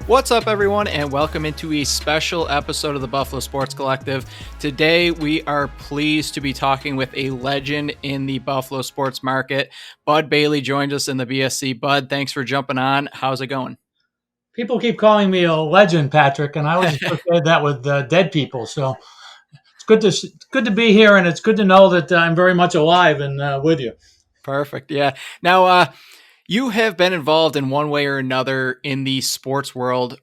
What's up, everyone, and welcome into a special episode of the Buffalo Sports Collective. Today, we are pleased to be talking with a legend in the Buffalo sports market. Bud Bailey joins us in the BSC. Bud, thanks for jumping on. How's it going? People keep calling me a legend, Patrick, and I always associate that with dead people. So it's good to be here, and it's good to know that I'm very much alive and with you. Perfect. Yeah. Now, you have been involved in one way or another in the sports world,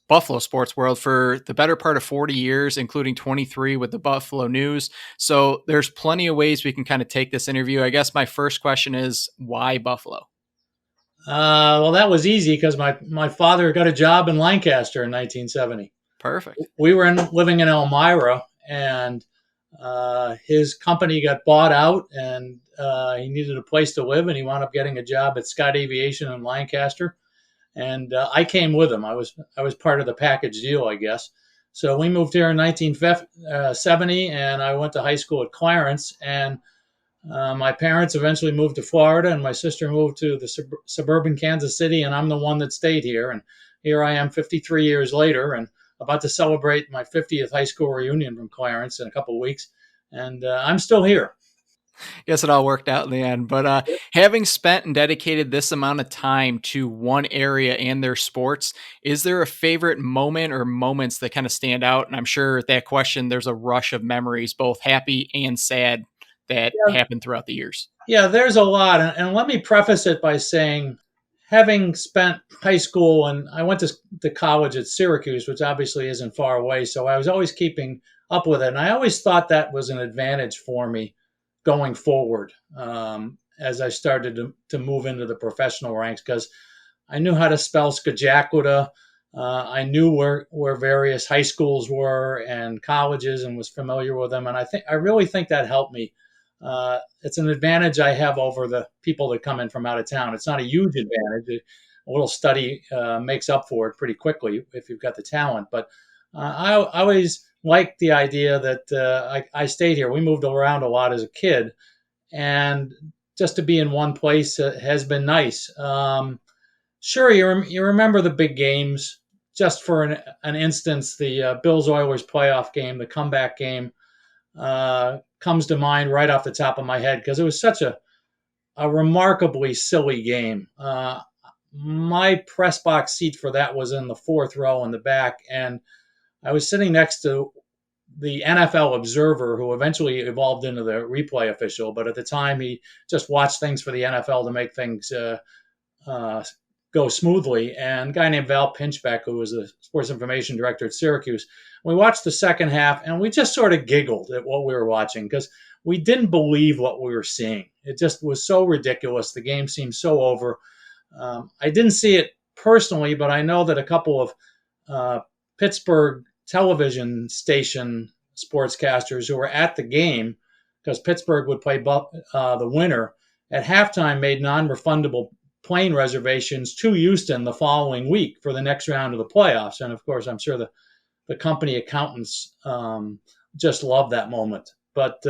Buffalo sports world, for the better part of 40 years, including 23 with the Buffalo News. So there's plenty of ways we can kind of take this interview. I guess my first question is, why Buffalo? Well, that was easy because my father got a job in Lancaster in 1970. Perfect. We were living in Elmira, and his company got bought out, and he needed a place to live, and he wound up getting a job at Scott Aviation in Lancaster. And I came with him. I was part of the package deal, I guess. So we moved here in 1970, and I went to high school at Clarence. And my parents eventually moved to Florida, and my sister moved to the suburban Kansas City, and I'm the one that stayed here. And here I am 53 years later, and about to celebrate my 50th high school reunion from Clarence in a couple of weeks. And I'm still here. Guess it all worked out in the end. But having spent and dedicated this amount of time to one area and their sports, is there a favorite moment or moments that kind of stand out? And I'm sure that question, there's a rush of memories, both happy and sad, that Yeah, happened throughout the years. Yeah, there's a lot. And let me preface it by saying, having spent high school and I went to college at Syracuse, which obviously isn't far away. So I was always keeping up with it. And I always thought that was an advantage for me going forward as I started to move into the professional ranks because I knew how to spell Skajakuta. I knew where various high schools were and colleges and was familiar with them. And I really think that helped me. It's an advantage I have over the people that come in from out of town. It's not a huge advantage. A little study makes up for it pretty quickly if you've got the talent. But I always liked the idea that I stayed here. We moved around a lot as a kid, and just to be in one place has been nice. Sure, you remember the big games. Just for an instance, the Bills Oilers playoff game, the comeback game, comes to mind right off the top of my head because it was such a remarkably silly game. My press box seat for that was in the fourth row in the back, and I was sitting next to the NFL observer who eventually evolved into the replay official, but at the time he just watched things for the NFL to make things uh, go smoothly. And a guy named Val Pinchbeck, who was the sports information director at Syracuse, we watched the second half and we just sort of giggled at what we were watching because we didn't believe what we were seeing. It just was so ridiculous. The game seemed so over. I didn't see it personally, but I know that a couple of Pittsburgh television station sportscasters who were at the game, because Pittsburgh would play the winner, at halftime made non-refundable plane reservations to Houston the following week for the next round of the playoffs. And of course, I'm sure the company accountants just loved that moment. But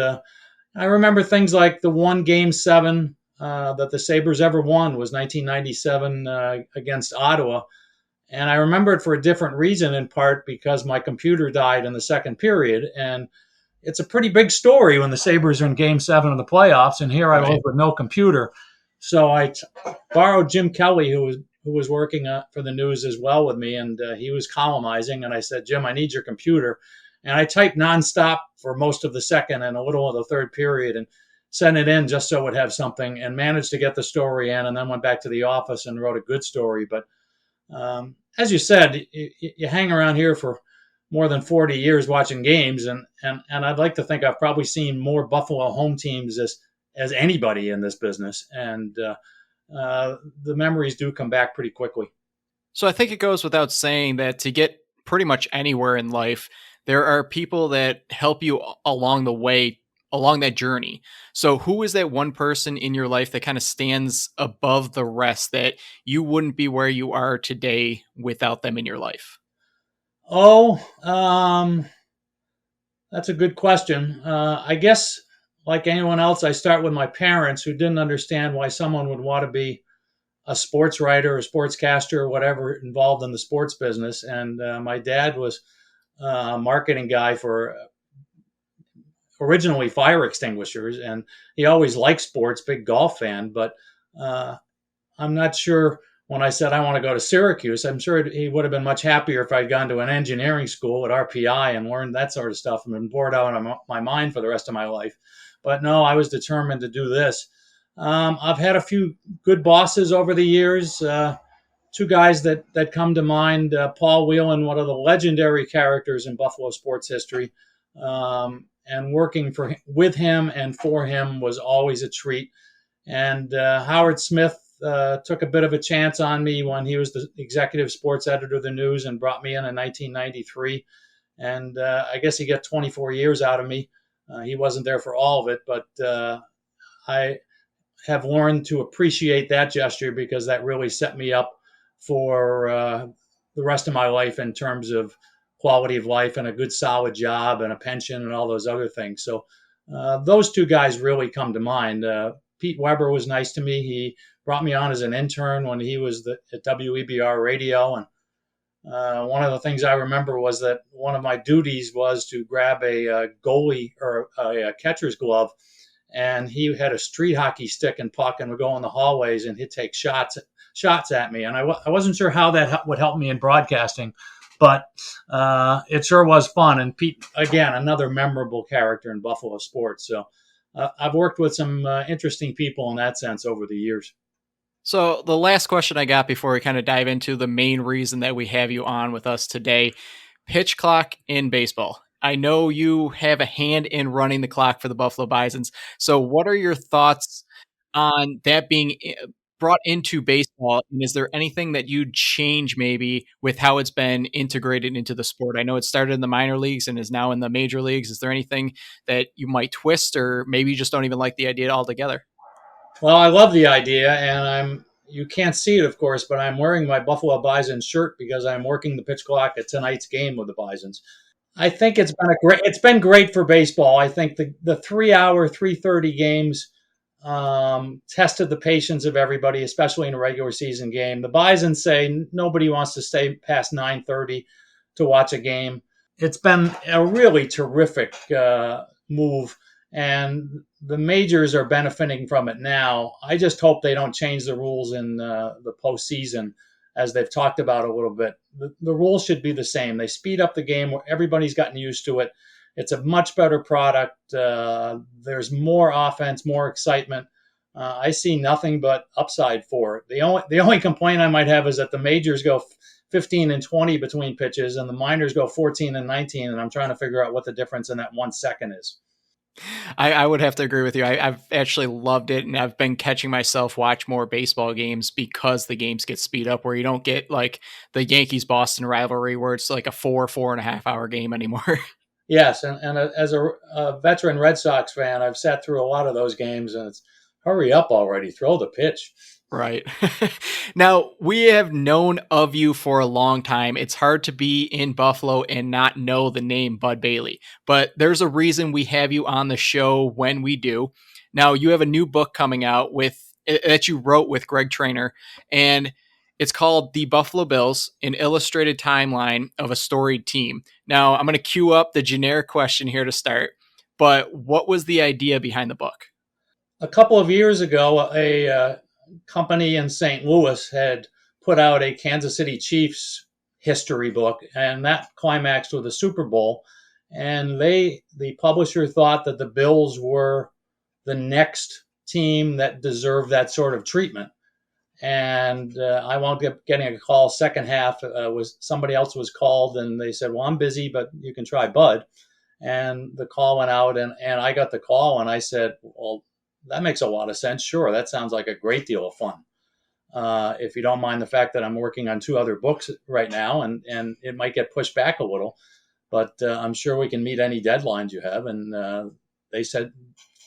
I remember things like the one game seven that the Sabres ever won was 1997 against Ottawa. And I remember it for a different reason, in part because my computer died in the second period. And it's a pretty big story when the Sabres are in game seven of the playoffs. And here I was Right. with no computer. So I borrowed Jim Kelly, who was working for the news as well with me, and he was columnizing. And I said, Jim, I need your computer. And I typed nonstop for most of the second and a little of the third period and sent it in just so it would have something and managed to get the story in and then went back to the office and wrote a good story. But as you said, you hang around here for more than 40 years watching games, and I'd like to think I've probably seen more Buffalo home teams as anybody in this business, and the memories do come back pretty quickly. So I think it goes without saying that to get pretty much anywhere in life, there are people that help you along the way, along that journey. So who is that one person in your life that kind of stands above the rest that you wouldn't be where you are today without them in your life? Oh, that's a good question. I guess, like anyone else, I start with my parents who didn't understand why someone would want to be a sports writer, a sportscaster, or whatever involved in the sports business. And my dad was a marketing guy for originally fire extinguishers, and he always liked sports, big golf fan. But uh, I'm not sure when I said I want to go to Syracuse, I'm sure he would have been much happier if I'd gone to an engineering school at RPI and learned that sort of stuff and been bored out of my mind for the rest of my life. But no, I was determined to do this. I've had a few good bosses over the years. Two guys that come to mind: Paul Whelan, one of the legendary characters in Buffalo sports history, and working with him and for him was always a treat. And Howard Smith took a bit of a chance on me when he was the executive sports editor of the News and brought me in 1993. And I guess he got 24 years out of me. He wasn't there for all of it, but I have learned to appreciate that gesture because that really set me up for the rest of my life in terms of quality of life and a good solid job and a pension and all those other things. So those two guys really come to mind. Pete Weber was nice to me. He brought me on as an intern when he was at WEBR Radio. And one of the things I remember was that one of my duties was to grab a goalie or a catcher's glove, and he had a street hockey stick and puck and would go in the hallways and he'd take shots at me. And I wasn't sure how that would help me in broadcasting, but it sure was fun. And Pete, again, another memorable character in Buffalo sports. So I've worked with some interesting people in that sense over the years. So the last question I got before we kind of dive into the main reason that we have you on with us today, pitch clock in baseball. I know you have a hand in running the clock for the Buffalo Bisons. So what are your thoughts on that being brought into baseball? And is there anything that you'd change maybe with how it's been integrated into the sport? I know it started in the minor leagues and is now in the major leagues. Is there anything that you might twist, or maybe you just don't even like the idea altogether? Well, I love the idea, and you can't see it, of course, but I'm wearing my Buffalo Bison shirt because I'm working the pitch clock at tonight's game with the Bisons. I think it's been great for baseball. I think the 3 hour 3:30 games tested the patience of everybody, especially in a regular season game. The Bison say nobody wants to stay past 9:30 to watch a game. It's been a really terrific move, and the majors are benefiting from it now. I just hope they don't change the rules in the postseason, as they've talked about a little bit. The rules should be the same. They speed up the game where everybody's gotten used to it. It's a much better product. There's more offense, more excitement. I see nothing but upside for it. The only complaint I might have is that the majors go 15 and 20 between pitches, and the minors go 14 and 19, and I'm trying to figure out what the difference in that 1 second is. I would have to agree with you. I've actually loved it, and I've been catching myself watch more baseball games because the games get speed up, where you don't get like the Yankees Boston rivalry where it's like a 4.5 hour game anymore. Yes, and as a veteran Red Sox fan, I've sat through a lot of those games, and it's hurry up already, throw the pitch. Right. Now, we have known of you for a long time. It's hard to be in Buffalo and not know the name Bud Bailey, but there's a reason we have you on the show when we do. Now, you have a new book coming out that you wrote with Greg Trainer, and it's called The Buffalo Bills, an illustrated timeline of a storied team. Now, I'm going to cue up the generic question here to start, but what was the idea behind the book? A couple of years ago, a company in St. Louis had put out a Kansas City Chiefs history book, and that climaxed with a Super Bowl. And the publisher thought that the Bills were the next team that deserved that sort of treatment. And I wound up getting a call. Second half was somebody else was called, and they said, "Well, I'm busy, but you can try Bud." And the call went out, and I got the call, and I said, "Well, that makes a lot of sense. Sure, that sounds like a great deal of fun. If you don't mind the fact that I'm working on two other books right now, and it might get pushed back a little, but I'm sure we can meet any deadlines you have." And they said,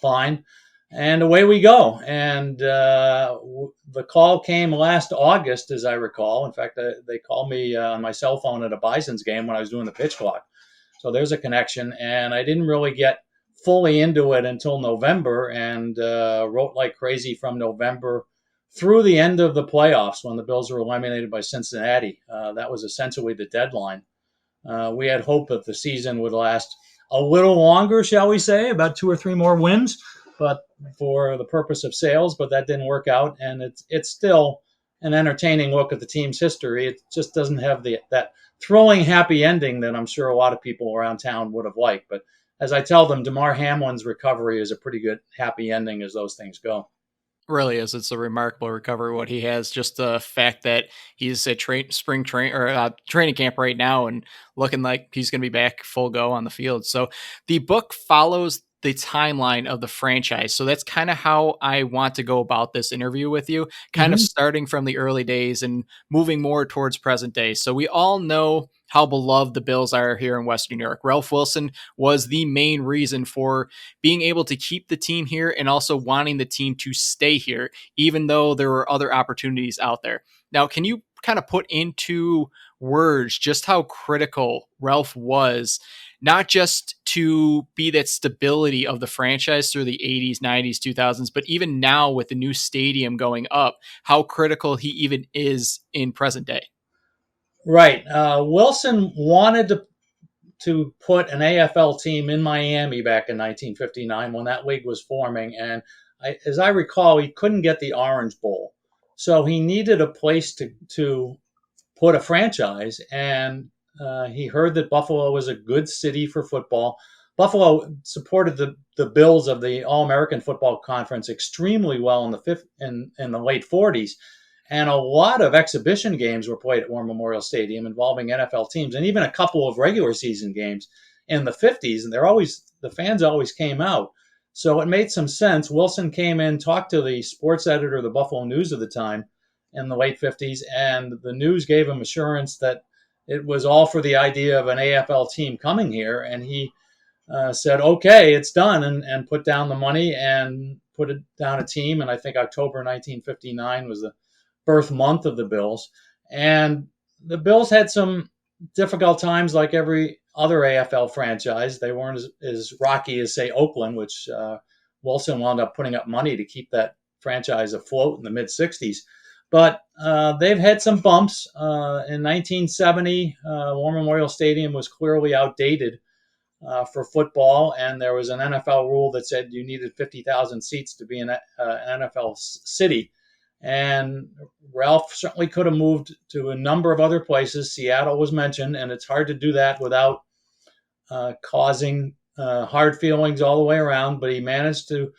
"Fine." And away we go. And the call came last August, as I recall. In fact, they called me on my cell phone at a Bison's game when I was doing the pitch clock. So there's a connection. And I didn't really get fully into it until November, and wrote like crazy from November through the end of the playoffs when the Bills were eliminated by Cincinnati. That was essentially the deadline. We had hope that the season would last a little longer, shall we say, about 2 or 3 more wins, but for the purpose of sales. But that didn't work out, and it's still an entertaining look at the team's history. It just doesn't have that thrilling, happy ending that I'm sure a lot of people around town would have liked. But as I tell them, Damar Hamlin's recovery is a pretty good, happy ending as those things go. Really is. It's a remarkable recovery. What he has, just the fact that he's at spring train or training camp right now, and looking like he's going to be back full go on the field. So the book follows the timeline of the franchise. So that's kind of how I want to go about this interview with you, kind of Mm-hmm. starting from the early days and moving more towards present day. So we all know how beloved the Bills are here in Western New York. Ralph Wilson was the main reason for being able to keep the team here and also wanting the team to stay here, even though there were other opportunities out there. Now, can you kind of put into words just how critical Ralph was, not just to be that stability of the franchise through the 80s, 90s, 2000s, but even now with the new stadium going up, how critical he even is in present day? Right. Wilson wanted to put an AFL team in Miami back in 1959 when that league was forming. And as I recall, he couldn't get the Orange Bowl. So he needed a place to put a franchise. And he heard that Buffalo was a good city for football. Buffalo supported the Bills of the All American Football Conference extremely well in the late 40s. And a lot of exhibition games were played at War Memorial Stadium involving NFL teams, and even a couple of regular season games in the 50s. And the fans always came out. So it made some sense. Wilson came in, talked to the sports editor of the Buffalo News at the time in the late 50s, and the News gave him assurance that it was all for the idea of an AFL team coming here. And he said, okay, it's done, and put down the money and put it down a team. And I think October 1959 was the birth month of the Bills. And the Bills had some difficult times like every other AFL franchise. They weren't as rocky as, say, Oakland, which Wilson wound up putting up money to keep that franchise afloat in the mid 60s. But they've had some bumps. In 1970, War Memorial Stadium was clearly outdated for football, and there was an NFL rule that said you needed 50,000 seats to be an NFL city. And Ralph certainly could have moved to a number of other places. Seattle was mentioned, and it's hard to do that without causing hard feelings all the way around. But he managed to,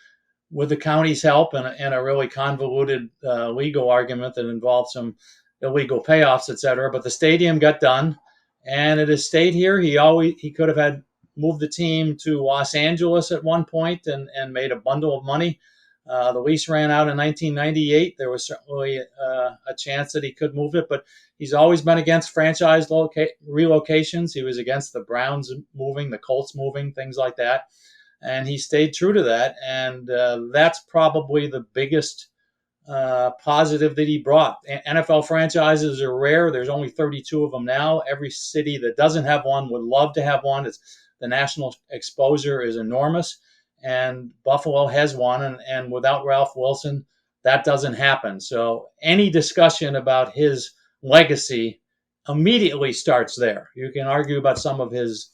with the county's help and a really convoluted legal argument that involved some illegal payoffs, et cetera. But the stadium got done, and it has stayed here. He could have had moved the team to Los Angeles at one point and made a bundle of money. The lease ran out in 1998. There was certainly a chance that he could move it, but he's always been against franchise relocations. He was against the Browns moving, the Colts moving, things like that. And he stayed true to that. And that's probably the biggest positive that he brought. NFL franchises are rare. There's only 32 of them now. Every city that doesn't have one would love to have one. The national exposure is enormous. And Buffalo has one, and without Ralph Wilson, that doesn't happen. So any discussion about his legacy immediately starts there. You can argue about some of his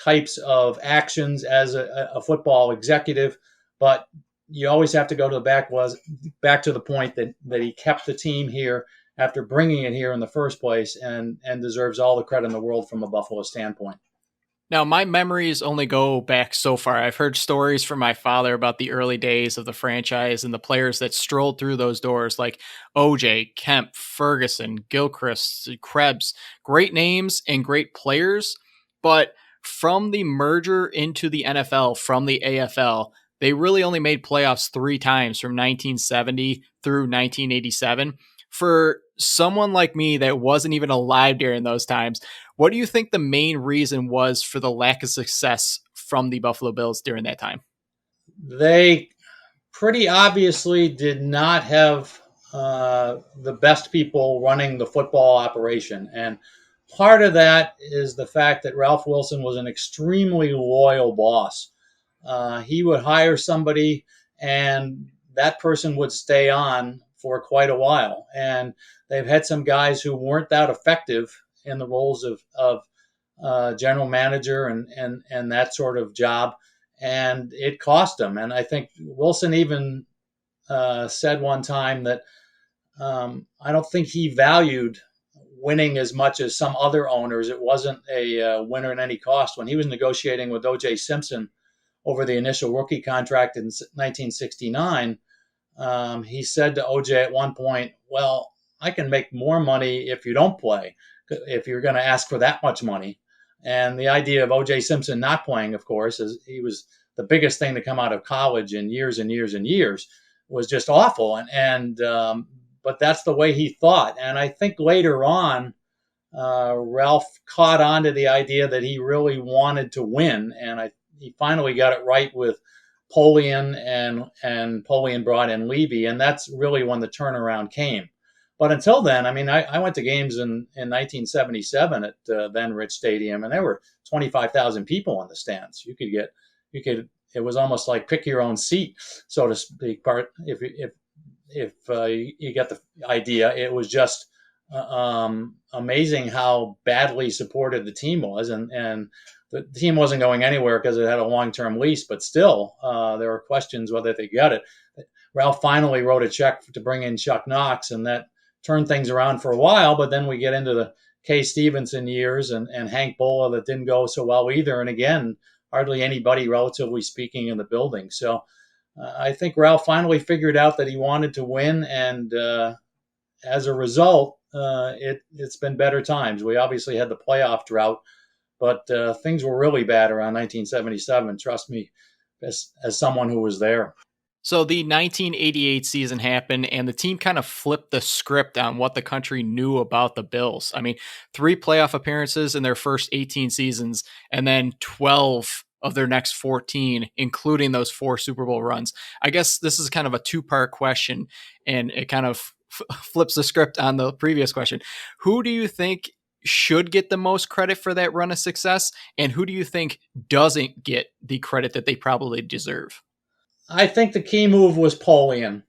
types of actions as a football executive, but you always have to go to back to the point that he kept the team here after bringing it here in the first place, and deserves all the credit in the world from a Buffalo standpoint. Now, my memories only go back so far. I've heard stories from my father about the early days of the franchise and the players that strolled through those doors, like OJ, Kemp, Ferguson, Gilchrist, Krebs. Great names and great players. But from the merger into the NFL from the AFL, they really only made playoffs 3 times from 1970 through 1987. For someone like me that wasn't even alive during those times, what do you think the main reason was for the lack of success from the Buffalo Bills during that time? They pretty obviously did not have the best people running the football operation. And part of that is the fact that Ralph Wilson was an extremely loyal boss. He would hire somebody, and that person would stay on for quite a while, and they've had some guys who weren't that effective in the roles of general manager and that sort of job, and it cost them. And I think Wilson even said one time that I don't think he valued winning as much as some other owners. It wasn't a winner at any cost. When he was negotiating with O.J. Simpson over the initial rookie contract in 1969, he said to OJ at one point, "Well, I can make more money if you don't play, if you're going to ask for that much money." And the idea of OJ Simpson not playing, of course, is he was the biggest thing to come out of college in years and years and years, was just awful. And but that's the way he thought. And I think later on, Ralph caught on to the idea that he really wanted to win, and he finally got it right with Polian, and Polian brought in Levy, and that's really when the turnaround came. But until then, I mean, I went to games in 1977 at then Rich Stadium, and there were 25,000 people in the stands. You could, it was almost like pick your own seat, so to speak. Part if you get the idea, it was just amazing how badly supported the team was, and the team wasn't going anywhere because it had a long-term lease, but still, there were questions whether they got it. Ralph finally wrote a check to bring in Chuck Knox, and that turned things around for a while, but then we get into the Kay Stevenson years and Hank Bola that didn't go so well either, and again, hardly anybody, relatively speaking, in the building. So I think Ralph finally figured out that he wanted to win, and as a result, it's been better times. We obviously had the playoff drought, but things were really bad around 1977. Trust me, as someone who was there. So the 1988 season happened, and the team kind of flipped the script on what the country knew about the Bills. I mean, 3 playoff appearances in their first 18 seasons, and then 12 of their next 14, including those 4 Super Bowl runs. I guess this is kind of a 2-part question, and it kind of flips the script on the previous question. Who do you think should get the most credit for that run of success, and who do you think doesn't get the credit that they probably deserve? I think the key move was Polian.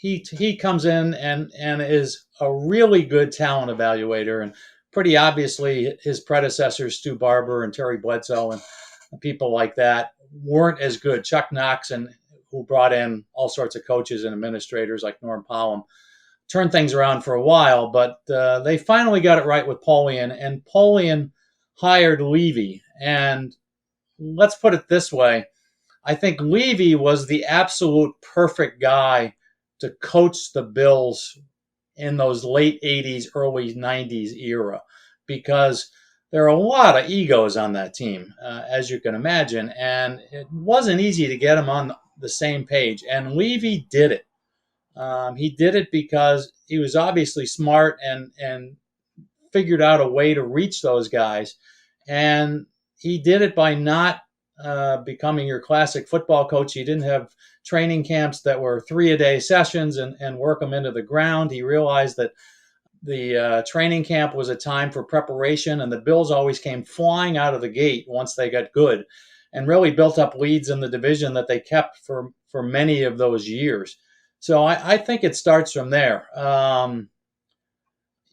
He comes in and is a really good talent evaluator, and pretty obviously his predecessors, Stu Barber and Terry Bledsoe and people like that, weren't as good. Chuck Knox, and who brought in all sorts of coaches and administrators like Norm Powell, turned things around for a while, but they finally got it right with Polian, and Polian hired Levy. And let's put it this way, I think Levy was the absolute perfect guy to coach the Bills in those late 80s, early 90s era, because there are a lot of egos on that team, as you can imagine, and it wasn't easy to get them on the same page. And Levy did it. He did it because he was obviously smart and figured out a way to reach those guys. And he did it by not becoming your classic football coach. He didn't have training camps that were 3-a-day sessions and work them into the ground. He realized that the training camp was a time for preparation, and the Bills always came flying out of the gate once they got good, and really built up leads in the division that they kept for many of those years. So I think it starts from there.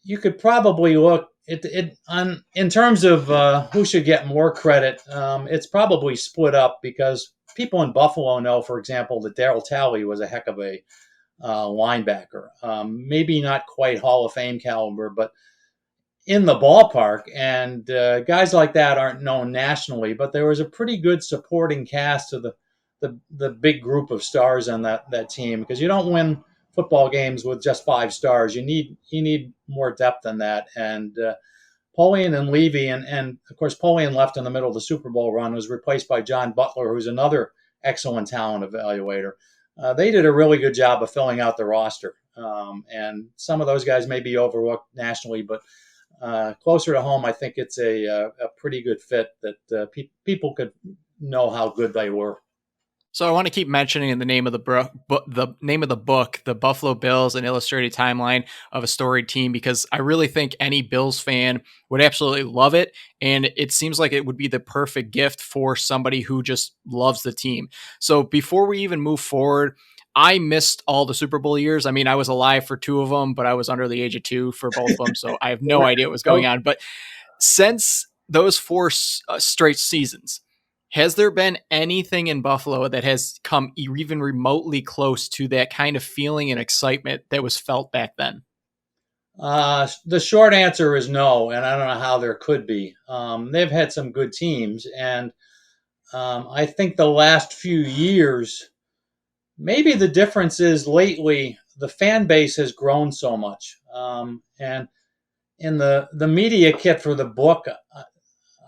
You could probably look in terms of who should get more credit. It's probably split up, because people in Buffalo know, for example, that Darryl Talley was a heck of a linebacker. Maybe not quite Hall of Fame caliber, but in the ballpark. And guys like that aren't known nationally, but there was a pretty good supporting cast of the big group of stars on that team, because you don't win football games with just 5 stars. You need more depth than that. And Polian and Levy, and of course Polian left in the middle of the Super Bowl run, was replaced by John Butler, who's another excellent talent evaluator. They did a really good job of filling out the roster. And some of those guys may be overlooked nationally, but closer to home, I think it's a pretty good fit that people could know how good they were. So I want to keep mentioning the name of the name of the book, The Buffalo Bills: An Illustrated Timeline of a Storied Team, because I really think any Bills fan would absolutely love it, and it seems like it would be the perfect gift for somebody who just loves the team. So before we even move forward, I missed all the Super Bowl years. I mean, I was alive for two of them, but I was under the age of two for both of them, so I have no idea what was going Nope. on. But since those four straight seasons, has there been anything in Buffalo that has come even remotely close to that kind of feeling and excitement that was felt back then? The short answer is no, and I don't know how there could be. They've had some good teams, and I think the last few years, maybe the difference is lately the fan base has grown so much. And in the media kit for the book,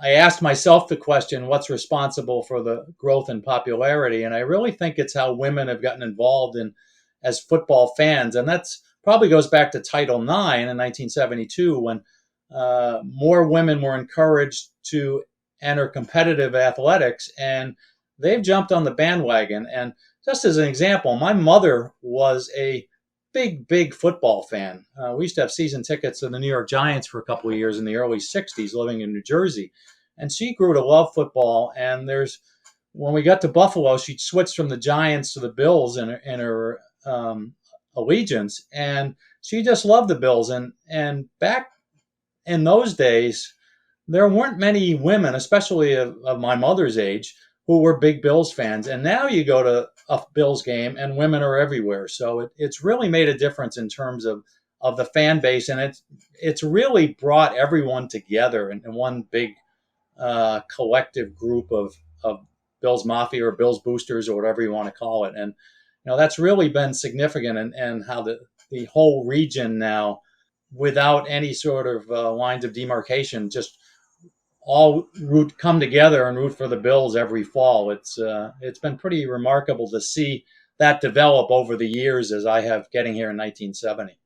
I asked myself the question, what's responsible for the growth in popularity? And I really think it's how women have gotten involved in as football fans. And that's probably goes back to Title IX in 1972 when more women were encouraged to enter competitive athletics. And they've jumped on the bandwagon. And just as an example, my mother was a big football fan. We used to have season tickets to the New York Giants for a couple of years in the early 60s living in New Jersey. And she grew to love football. And when we got to Buffalo, she switched from the Giants to the Bills in her allegiance. And she just loved the Bills. And back in those days, there weren't many women, especially of my mother's age, who were big Bills fans. And now you go to a Bills game and women are everywhere. So it's really made a difference in terms of the fan base. And it's really brought everyone together in one big collective group of Bills Mafia or Bills boosters or whatever you want to call it. And that's really been significant and how the whole region now, without any sort of lines of demarcation, just all come together and root for the Bills every fall. It's been pretty remarkable to see that develop over the years as I have getting here in 1970.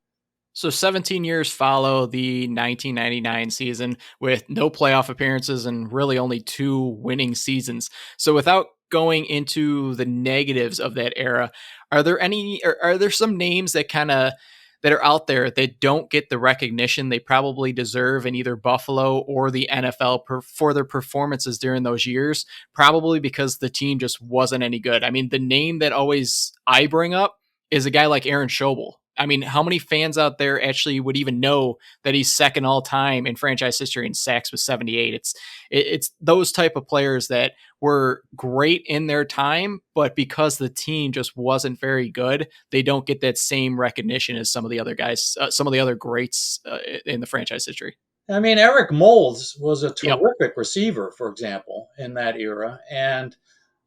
So 17 years follow the 1999 season with no playoff appearances and really only two winning seasons. So without going into the negatives of that era, are there some names that are out there that don't get the recognition they probably deserve in either Buffalo or the NFL for their performances during those years, probably because the team just wasn't any good? I mean, the name that always I bring up is a guy like Aaron Schobel. I mean, how many fans out there actually would even know that he's second all time in franchise history in sacks with 78? It's those type of players that were great in their time, but because the team just wasn't very good, they don't get that same recognition as some of the other guys, some of the other greats in the franchise history. I mean, Eric Moulds was a Yep. terrific receiver, for example, in that era, and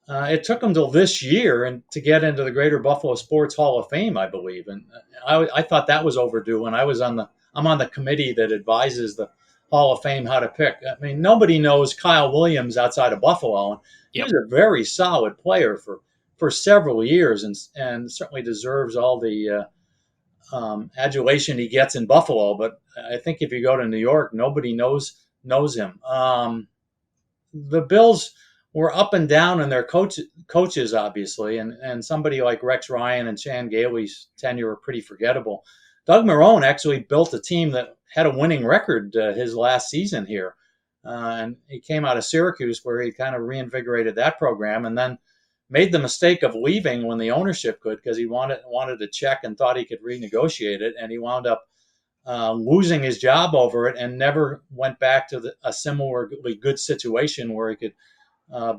it took him till this year and to get into the Greater Buffalo Sports Hall of Fame, I believe. And I thought that was overdue. And I'm on the committee that advises the Hall of Fame how to pick. I mean, nobody knows Kyle Williams outside of Buffalo, and he was Yep. a very solid player for several years, and certainly deserves all the adulation he gets in Buffalo. But I think if you go to New York, nobody knows him. The Bills were up and down in their coaches, obviously, and somebody like Rex Ryan and Chan Gailey's tenure were pretty forgettable. Doug Marrone actually built a team that had a winning record his last season here, and he came out of Syracuse where he kind of reinvigorated that program, and then made the mistake of leaving when the ownership could because he wanted to check and thought he could renegotiate it, and he wound up losing his job over it and never went back to a similarly good situation where he could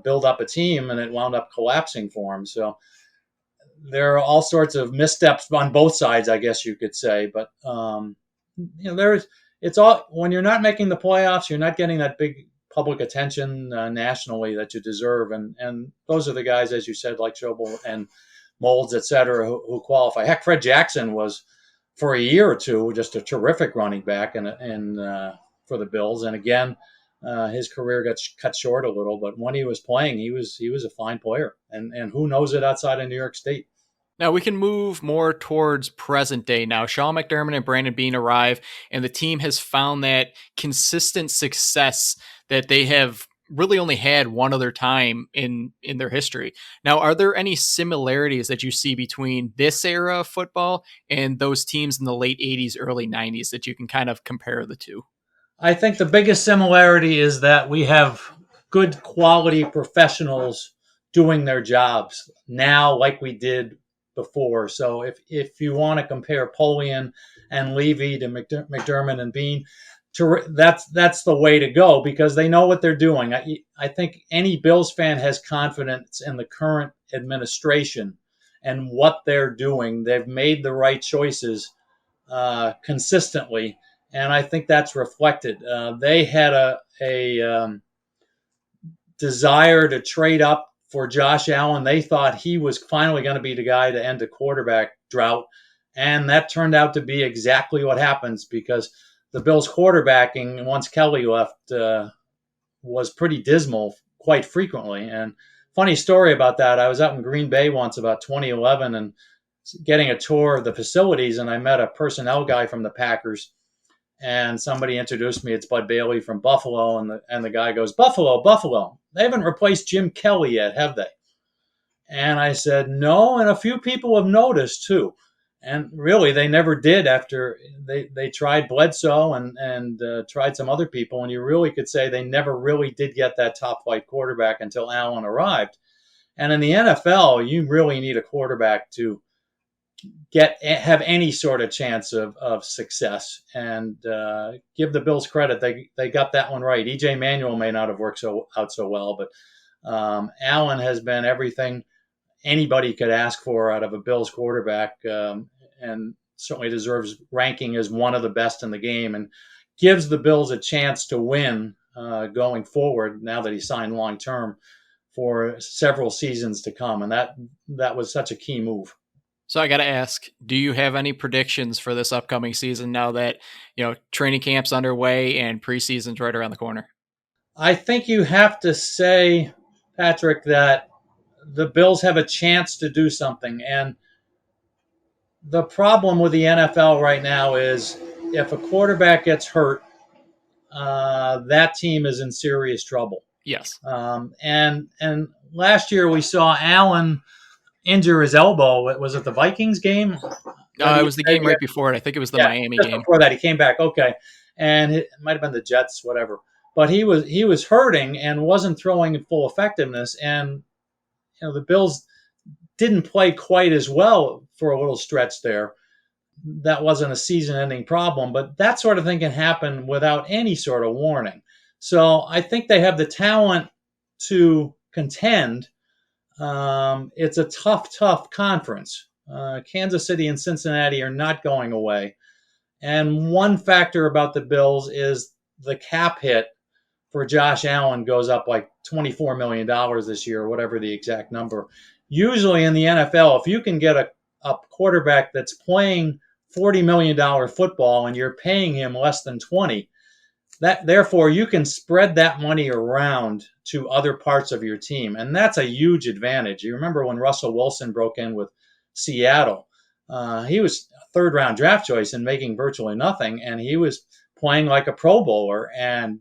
build up a team, and it wound up collapsing for him. So there are all sorts of missteps on both sides, I guess you could say. But it's all when you're not making the playoffs, you're not getting that big public attention nationally that you deserve, and those are the guys, as you said, like Schobel and Moulds, et cetera, who qualify. Heck, Fred Jackson was for a year or two just a terrific running back and for the Bills, and again. His career got cut short a little, but when he was playing, he was a fine player, and who knows it outside of New York State. Now we can move more towards present day now. Sean McDermott and Brandon Beane arrive, and the team has found that consistent success that they have really only had one other time in their history. Now, are there any similarities that you see between this era of football and those teams in the late 80s, early 90s that you can kind of compare the two? I think the biggest similarity is that we have good quality professionals doing their jobs now, like we did before. So if you want to compare Polian and Levy to McDermott and Bean, that's the way to go because they know what they're doing. I think any Bills fan has confidence in the current administration and what they're doing. They've made the right choices consistently, and I think that's reflected. They had a desire to trade up for Josh Allen. They thought he was finally going to be the guy to end the quarterback drought, and that turned out to be exactly what happens because the Bills' quarterbacking once Kelly left was pretty dismal quite frequently. And funny story about that, I was out in Green Bay once about 2011 and getting a tour of the facilities, and I met a personnel guy from the Packers and somebody introduced me. It's Bud Bailey from Buffalo, and the guy goes, Buffalo, Buffalo. They haven't replaced Jim Kelly yet, have they? And I said, no, and a few people have noticed too. And really, they never did after they tried Bledsoe and tried some other people. And you really could say they never really did get that top flight quarterback until Allen arrived. And in the NFL, you really need a quarterback to have any sort of chance of success. And give the Bills credit, they got that one right. EJ Manuel may not have worked out so well, but Allen has been everything anybody could ask for out of a Bills quarterback, and certainly deserves ranking as one of the best in the game, and gives the Bills a chance to win going forward. Now that he signed long term for several seasons to come, and that was such a key move. So I got to ask, do you have any predictions for this upcoming season now that, training camp's underway and preseason's right around the corner? I think you have to say, Patrick, that the Bills have a chance to do something. And the problem with the NFL right now is if a quarterback gets hurt, that team is in serious trouble. Yes. And last year we saw Allen injure his elbow. Was it the Vikings game? It was the game right before it. I think it was the Miami just game. Before that, he came back. Okay, and it might have been the Jets, whatever. But he was hurting and wasn't throwing in full effectiveness. And the Bills didn't play quite as well for a little stretch there. That wasn't a season-ending problem, but that sort of thing can happen without any sort of warning. So I think they have the talent to contend. It's a tough conference. Kansas City and Cincinnati are not going away. And one factor about the Bills is the cap hit for Josh Allen goes up like $24 million this year, or whatever the exact number. Usually in the NFL, if you can get a quarterback that's playing $40 million football and you're paying him less than 20, therefore you can spread that money around to other parts of your team. And that's a huge advantage. You remember when Russell Wilson broke in with Seattle, he was a third round draft choice and making virtually nothing. And he was playing like a Pro Bowler, and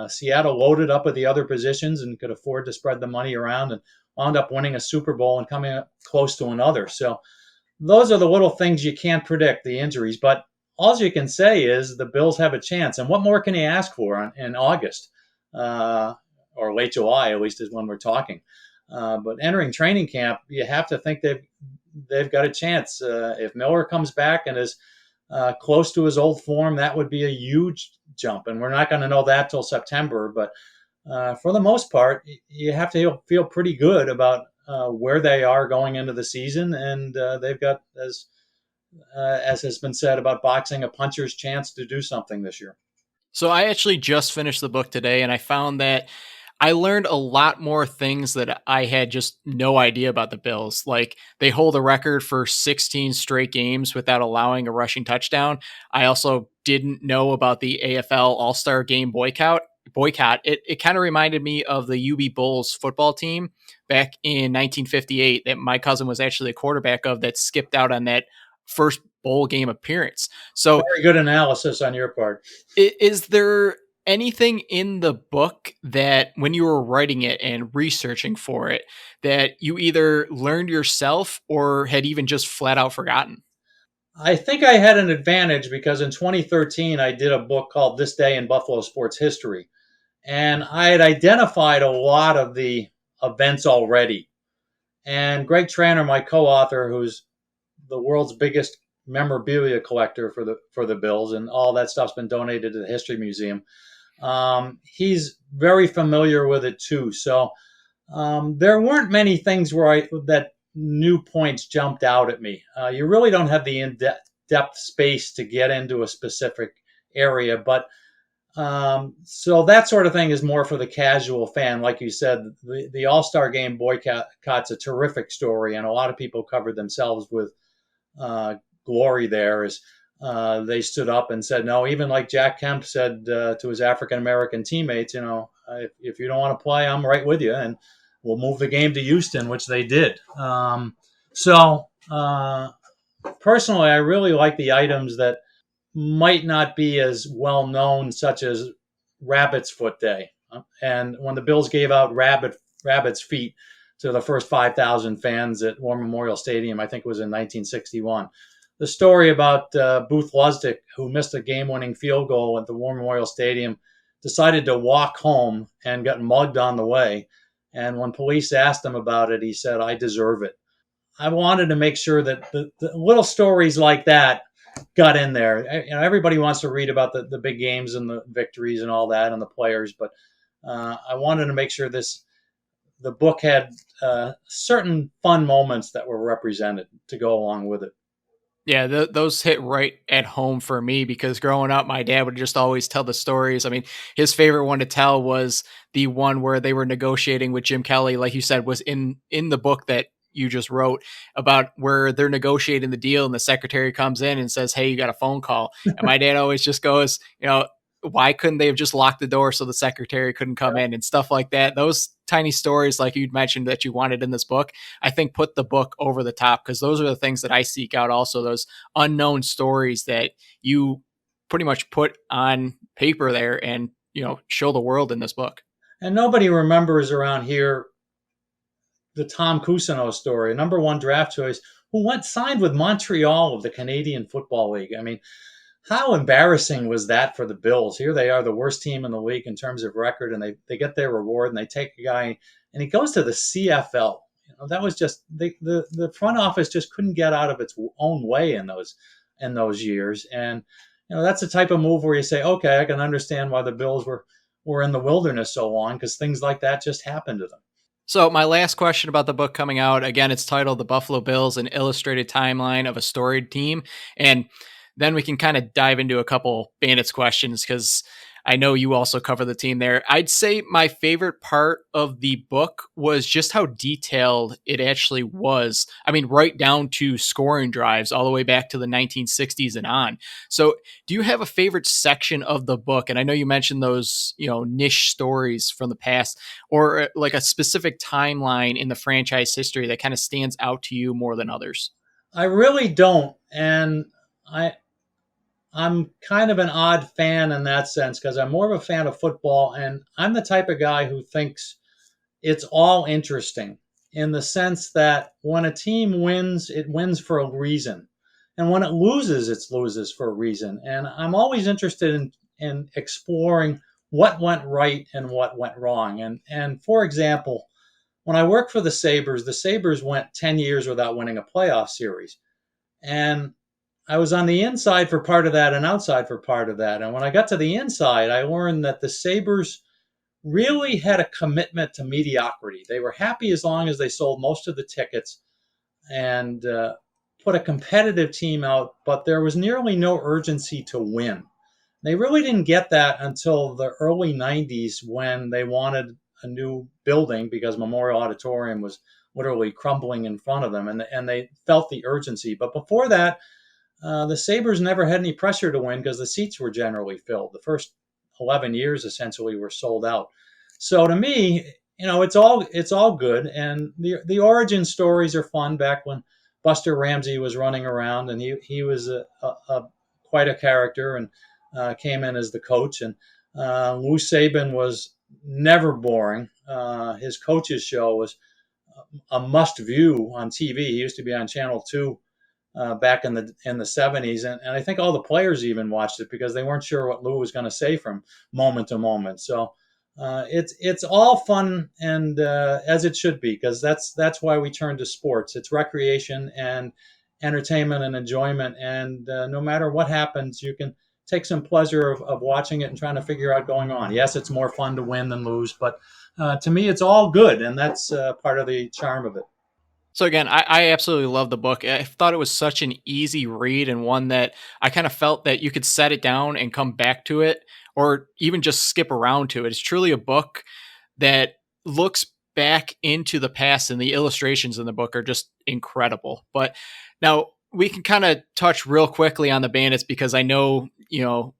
Seattle loaded up at the other positions and could afford to spread the money around and wound up winning a Super Bowl and coming close to another. So those are the little things you can't predict, the injuries. But all you can say is the Bills have a chance. And what more can you ask for in August or late July, at least is when we're talking. But entering training camp, you have to think they've got a chance. If Miller comes back and is close to his old form, that would be a huge jump. And we're not going to know that till September. But for the most part, you have to feel pretty good about where they are going into the season. And they've got, as has been said about boxing, a puncher's chance to do something this year. So I actually just finished the book today, and I found that I learned a lot more things that I had just no idea about the Bills. Like, they hold a record for 16 straight games without allowing a rushing touchdown. I also didn't know about the AFL All-Star Game boycott. It kind of reminded me of the UB Bulls football team back in 1958 that my cousin was actually a quarterback of, that skipped out on that first bowl game appearance. So very good analysis on your part. Is there anything in the book that when you were writing it and researching for it that you either learned yourself or had even just flat out forgotten? I think I had an advantage because in 2013, I did a book called This Day in Buffalo Sports History. And I had identified a lot of the events already. And Greg Tranter, my co-author, who's the world's biggest memorabilia collector for the Bills, and all that stuff's been donated to the History Museum. He's very familiar with it too. So there weren't many things where that new points jumped out at me. You really don't have the in-depth space to get into a specific area, but so that sort of thing is more for the casual fan. Like you said, the All-Star Game boycott's a terrific story, and a lot of people covered themselves with glory there as they stood up and said no. Even like Jack Kemp said to his African American teammates, if you don't want to play, I'm right with you, and we'll move the game to Houston, which they did. So personally, I really like the items that might not be as well known, such as Rabbit's Foot Day. And when the Bills gave out Rabbit's Feet to the first 5,000 fans at War Memorial Stadium, I think it was in 1961. The story about Booth Lustig, who missed a game-winning field goal at the War Memorial Stadium, decided to walk home and got mugged on the way. And when police asked him about it, he said, "I deserve it." I wanted to make sure that the little stories like that got in there. Everybody wants to read about the big games and the victories and all that and the players, but I wanted to make sure the book had certain fun moments that were represented to go along with it. Yeah, those hit right at home for me because growing up, my dad would just always tell the stories. I mean, his favorite one to tell was the one where they were negotiating with Jim Kelly, like you said, was in the book that you just wrote about where they're negotiating the deal and the secretary comes in and says, "Hey, you got a phone call." And my dad always just goes, why couldn't they have just locked the door so the secretary couldn't come in and stuff like that? Those tiny stories, like you'd mentioned that you wanted in this book, I think put the book over the top because those are the things that I seek out. Also, those unknown stories that you pretty much put on paper there and show the world in this book. And nobody remembers around here the Tom Cousineau story, number one draft choice, who signed with Montreal of the Canadian Football League. I mean, how embarrassing was that for the Bills? Here they are, the worst team in the league in terms of record, and they get their reward, and they take a guy, and he goes to the CFL. That was just the front office just couldn't get out of its own way in those years, and that's the type of move where you say, okay, I can understand why the Bills were in the wilderness so long because things like that just happened to them. So my last question about the book coming out, again, it's titled The Buffalo Bills, an illustrated timeline of a storied team. And then we can kind of dive into a couple Bandits questions because I know you also cover the team there. I'd say my favorite part of the book was just how detailed it actually was. I mean, right down to scoring drives all the way back to the 1960s and on. So do you have a favorite section of the book? And I know you mentioned those, niche stories from the past or like a specific timeline in the franchise history that kind of stands out to you more than others. I really don't. And I'm kind of an odd fan in that sense because I'm more of a fan of football, and I'm the type of guy who thinks it's all interesting in the sense that when a team wins, it wins for a reason. And when it loses, it loses for a reason. And I'm always interested in exploring what went right and what went wrong. And for example, when I worked for the Sabres went 10 years without winning a playoff series. And I was on the inside for part of that and outside for part of that. And when I got to the inside, I learned that the Sabres really had a commitment to mediocrity. They were happy as long as they sold most of the tickets and put a competitive team out, but there was nearly no urgency to win. They really didn't get that until the early 90s when they wanted a new building because Memorial Auditorium was literally crumbling in front of them, and they felt the urgency. But before that, the Sabres never had any pressure to win because the seats were generally filled. The first 11 years essentially were sold out. So to me, it's all good, and the origin stories are fun. Back when Buster Ramsey was running around, and he was quite a character, and came in as the coach. And Lou Saban was never boring. His coach's show was a must view on TV. He used to be on Channel 2 back in the 70s, and I think all the players even watched it because they weren't sure what Lou was going to say from moment to moment. So it's all fun and as it should be because that's why we turn to sports. It's recreation, and entertainment and enjoyment. And no matter what happens, you can take some pleasure of watching it and trying to figure out going on. Yes, it's more fun to win than lose, but to me, it's all good, and that's part of the charm of it. So again, I absolutely love the book. I thought it was such an easy read and one that I kind of felt that you could set it down and come back to it or even just skip around to it. It's truly a book that looks back into the past, and the illustrations in the book are just incredible. But now we can kind of touch real quickly on the Bandits because I know,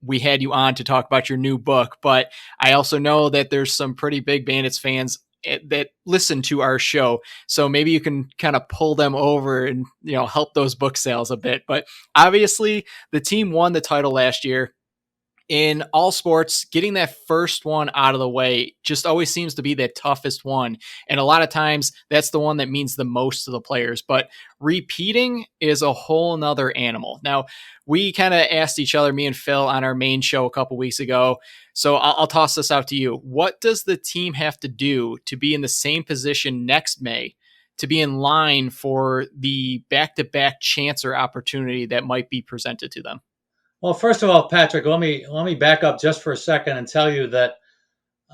we had you on to talk about your new book, but I also know that there's some pretty big Bandits fans that listen to our show. So maybe you can kind of pull them over and, help those book sales a bit. But obviously the team won the title last year. In all sports, getting that first one out of the way just always seems to be the toughest one. And a lot of times that's the one that means the most to the players. But repeating is a whole nother animal. Now, we kind of asked each other, me and Phil, on our main show a couple weeks ago. So I'll toss this out to you. What does the team have to do to be in the same position next May to be in line for the back to back chance or opportunity that might be presented to them? Well, first of all, Patrick, let me back up just for a second and tell you that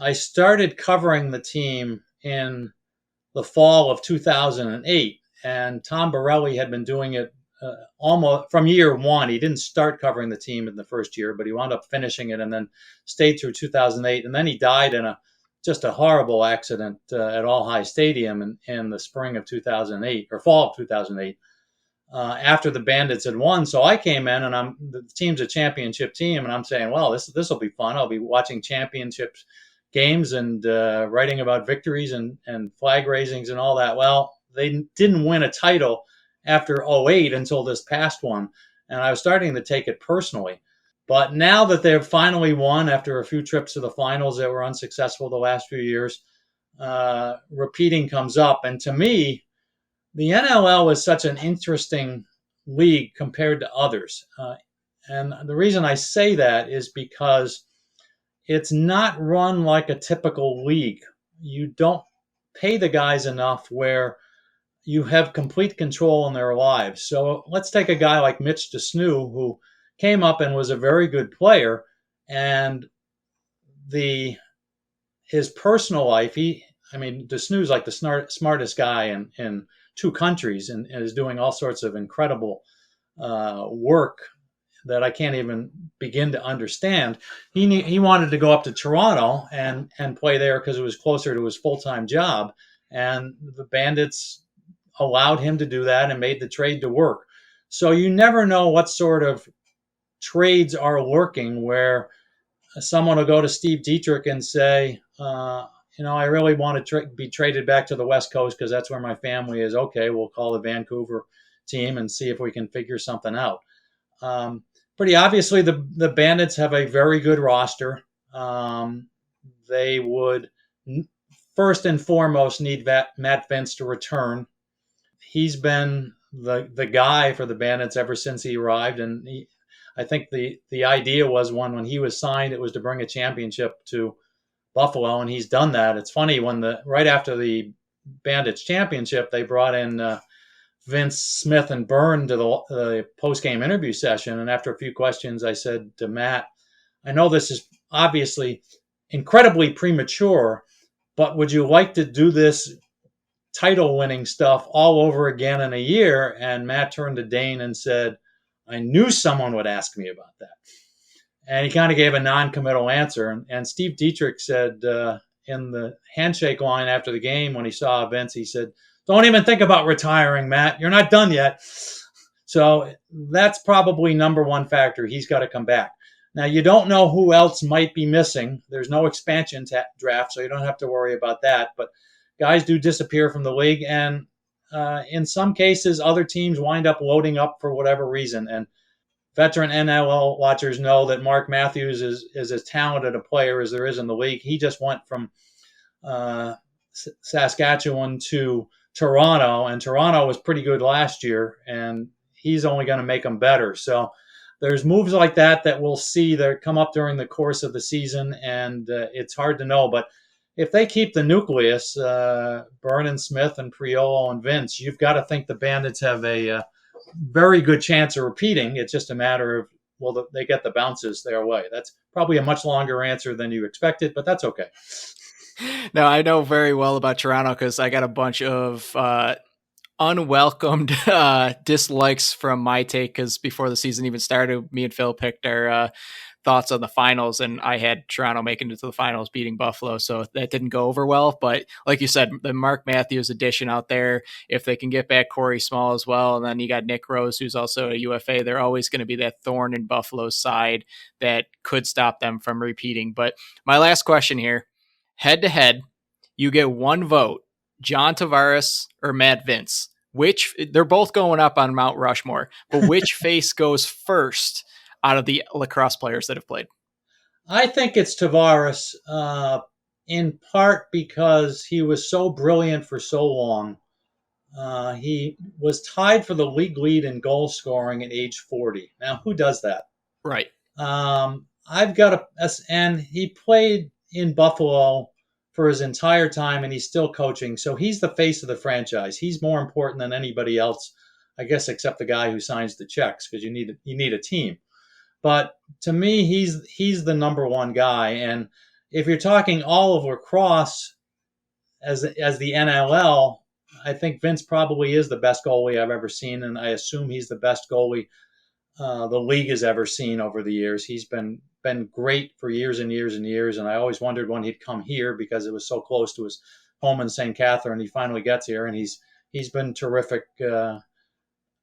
I started covering the team in the fall of 2008, and Tom Borelli had been doing it almost from year one. He didn't start covering the team in the first year, but he wound up finishing it and then stayed through 2008. And then he died in just a horrible accident at All High Stadium in the spring of 2008 or fall of 2008. After the Bandits had won, so I came in and the team's a championship team, and I'm saying, well, this will be fun. I'll be watching championships games and writing about victories and flag raisings and all that. Well, they didn't win a title after '08 until this past one, and I was starting to take it personally. But now that they've finally won after a few trips to the finals that were unsuccessful the last few years, repeating comes up. And to me, the NLL is such an interesting league compared to others. And the reason I say that is because it's not run like a typical league. You don't pay the guys enough where you have complete control in their lives. So let's take a guy like Mitch DeSnew, who came up and was a very good player, and the his personal life. DeSnew's like the smartest guy in two countries and is doing all sorts of incredible work that I can't even begin to understand. He wanted to go up to Toronto and play there because it was closer to his full time job, and the Bandits allowed him to do that and made the trade to work. So you never know what sort of trades are working where someone will go to Steve Dietrich and say, I really want to be traded back to the West Coast because that's where my family is. Okay, we'll call the Vancouver team and see if we can figure something out. Pretty obviously, the Bandits have a very good roster. They would first and foremost need Matt Vince to return. He's been the guy for the Bandits ever since he arrived, and I think the idea was when he was signed, it was to bring a championship to Buffalo, and he's done that. It's funny right after the Bandits championship, they brought in Vince, Smith, and Byrne to the post game interview session, and after a few questions, I said to Matt, "I know this is obviously incredibly premature, but would you like to do this title winning stuff all over again in a year?" And Matt turned to Dane and said, "I knew someone would ask me about that." And he kind of gave a non-committal answer. And Steve Dietrich said in the handshake line after the game when he saw Vince, he said, "Don't even think about retiring, Matt. You're not done yet." So that's probably number one factor. He's got to come back. Now, you don't know who else might be missing. There's no expansion draft, so you don't have to worry about that. But guys do disappear from the league. And in some cases, other teams wind up loading up for whatever reason. And veteran NLL watchers know that Mark Matthews is as talented a player as there is in the league. He just went from Saskatchewan to Toronto, and Toronto was pretty good last year, and he's only going to make them better. So there's moves like that we'll see that come up during the course of the season, and it's hard to know. But if they keep the nucleus, Byrne and Smith and Priolo and Vince, you've got to think the Bandits have a very good chance of repeating. It's just a matter of, well, they get the bounces their way. That's probably a much longer answer than you expected, but that's okay. No, I know very well about Toronto because I got a bunch of unwelcomed dislikes from my take because before the season even started, me and Phil picked our thoughts on the finals, and I had Toronto making it to the finals, beating Buffalo, so that didn't go over well. But like you said, the Mark Matthews addition out there, if they can get back Corey Small as well, and then you got Nick Rose, who's also a UFA, they're always going to be that thorn in Buffalo's side that could stop them from repeating. But my last question here, head to head, you get one vote: John Tavares or Matt Vince. Which they're both going up on Mount Rushmore, but which face goes first out of the lacrosse players that have played? I think it's Tavares, in part because he was so brilliant for so long. He was tied for the league lead in goal scoring at age 40. Now, who does that? Right. I've got and he played in Buffalo for his entire time, and he's still coaching. So he's the face of the franchise. He's more important than anybody else, I guess, except the guy who signs the checks, because you need a team. But to me, he's the number one guy. And if you're talking all of lacrosse as the NLL, I think Vince probably is the best goalie I've ever seen, and I assume he's the best goalie the league has ever seen over the years. He's been great for years and years and years, and I always wondered when he'd come here because it was so close to his home in St. Catherine. He finally gets here, and he's been terrific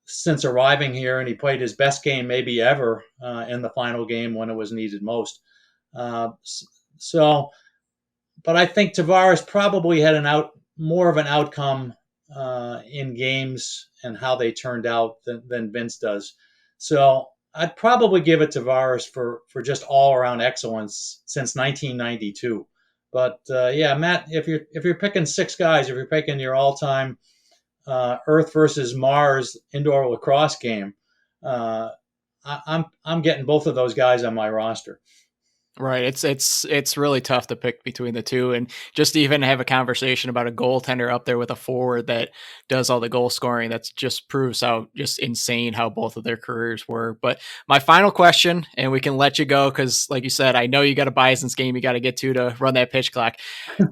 since arriving here, and he played his best game maybe ever in the final game when it was needed most. Uh, so, but I think Tavares probably had more of an outcome in games and how they turned out than Vince does. So I'd probably give it to Tavares for just all around excellence since 1992. But yeah, Matt, if you're picking six guys, if you're picking your all time Earth versus Mars indoor lacrosse game, uh, I'm getting both of those guys on my roster. Right. It's really tough to pick between the two, and just to even have a conversation about a goaltender up there with a forward that does all the goal scoring. That just proves how just insane how both of their careers were. But my final question, and we can let you go because, like you said, I know you got a Bison's game you got to get to run that pitch clock.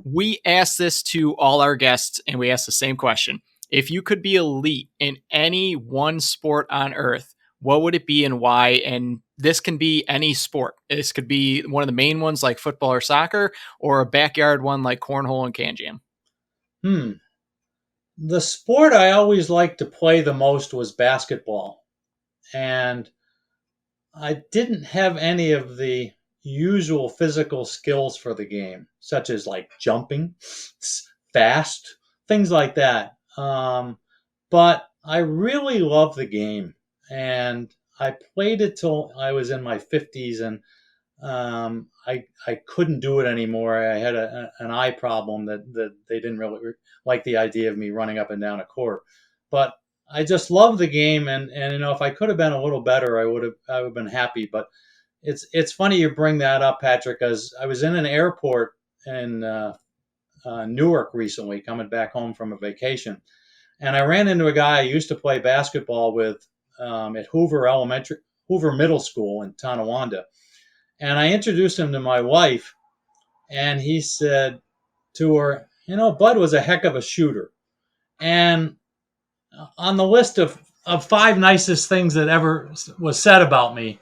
We asked this to all our guests, and we asked the same question: if you could be elite in any one sport on earth, what would it be and why? And this can be any sport. This could be one of the main ones like football or soccer, or a backyard one like cornhole and can jam. Hmm. The sport I always liked to play the most was basketball. And I didn't have any of the usual physical skills for the game, such as like jumping, fast, things like that. But I really love the game. And I played it till I was in my 50s, and I couldn't do it anymore. I had an eye problem that they didn't really like the idea of me running up and down a court. But I just love the game, and if I could have been a little better, I would have been happy. But it's funny you bring that up, Patrick, because I was in an airport in Newark recently, coming back home from a vacation, and I ran into a guy I used to play basketball with at Hoover Middle School in Tonawanda, and I introduced him to my wife, and he said to her, Bud was a heck of a shooter. And on the list of five nicest things that ever was said about me,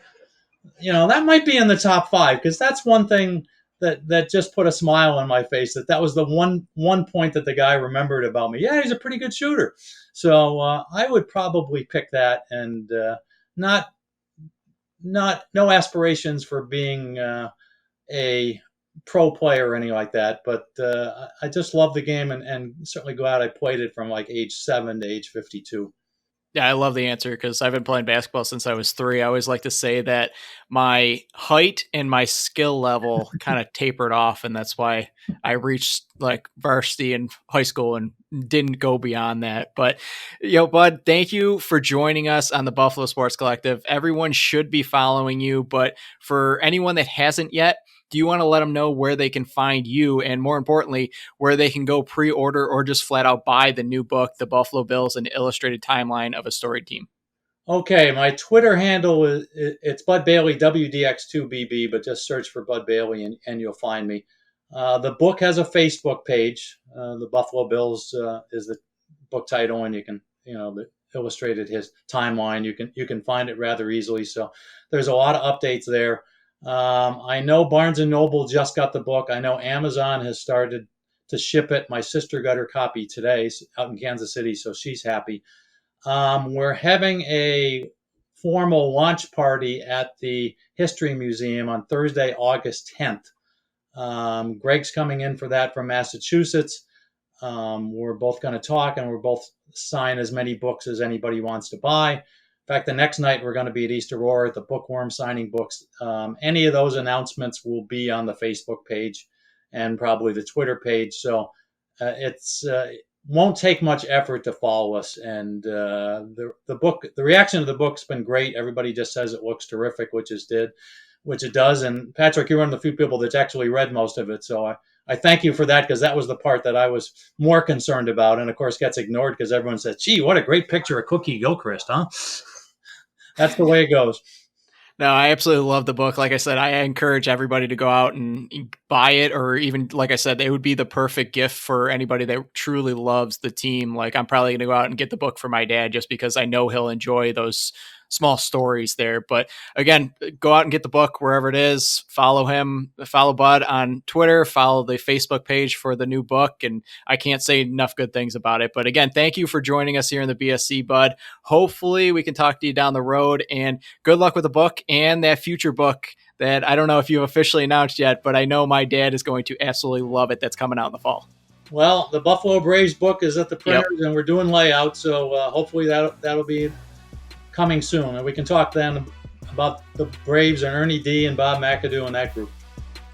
that might be in the top five, because that's one thing that just put a smile on my face. That was the one point that the guy remembered about me. Yeah, he's a pretty good shooter. So I would probably pick that, and not no aspirations for being a pro player or anything like that. But I just love the game, and certainly glad I played it from like age 7 to age 52. Yeah, I love the answer because I've been playing basketball since I was 3. I always like to say that my height and my skill level kind of tapered off, and that's why I reached like varsity in high school and didn't go beyond that. But, Bud, thank you for joining us on the Buffalo Sports Collective. Everyone should be following you, but for anyone that hasn't yet, do you want to let them know where they can find you, and more importantly, where they can go pre-order or just flat out buy the new book, The Buffalo Bills: An Illustrated Timeline of a Storied Team? Okay, my Twitter handle is it's Bud Bailey WDX2BB, but just search for Bud Bailey and you'll find me. The book has a Facebook page. The Buffalo Bills is the book title, and you can the illustrated his timeline. You can find it rather easily. So there's a lot of updates there. I know Barnes and Noble just got the book. I know Amazon has started to ship it. My sister got her copy today out in Kansas City, so she's happy. We're having a formal launch party at the History Museum on Thursday, August 10th. Greg's coming in for that from Massachusetts. We're both going to talk, and we're both sign as many books as anybody wants to buy. In fact, the next night we're going to be at East Aurora at the Bookworm signing books. Any of those announcements will be on the Facebook page and probably the Twitter page. So it's won't take much effort to follow us. And the reaction to the book's been great. Everybody just says it looks terrific, which it does. And Patrick, you're one of the few people that's actually read most of it. So I thank you for that, because that was the part that I was more concerned about, and of course gets ignored because everyone says, "Gee, what a great picture of Cookie Gilchrist, huh?" That's the way it goes. No, I absolutely love the book. Like I said, I encourage everybody to go out and buy it, or even, like I said, it would be the perfect gift for anybody that truly loves the team. Like, I'm probably going to go out and get the book for my dad just because I know he'll enjoy those small stories there. But again, go out and get the book wherever it is. Follow him, follow Bud on Twitter, follow the Facebook page for the new book. And I can't say enough good things about it. But again, thank you for joining us here in the BSC, Bud. Hopefully we can talk to you down the road, and good luck with the book and that future book that I don't know if you've officially announced yet, but I know my dad is going to absolutely love it. That's coming out in the fall. Well, the Buffalo Braves book is at the Yep. printers, and we're doing layout, so hopefully that'll be coming soon, and we can talk then about the Braves and Ernie D and Bob McAdoo and that group.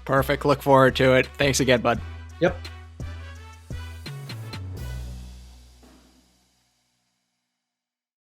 Perfect. Look forward to it. Thanks again, Bud. Yep.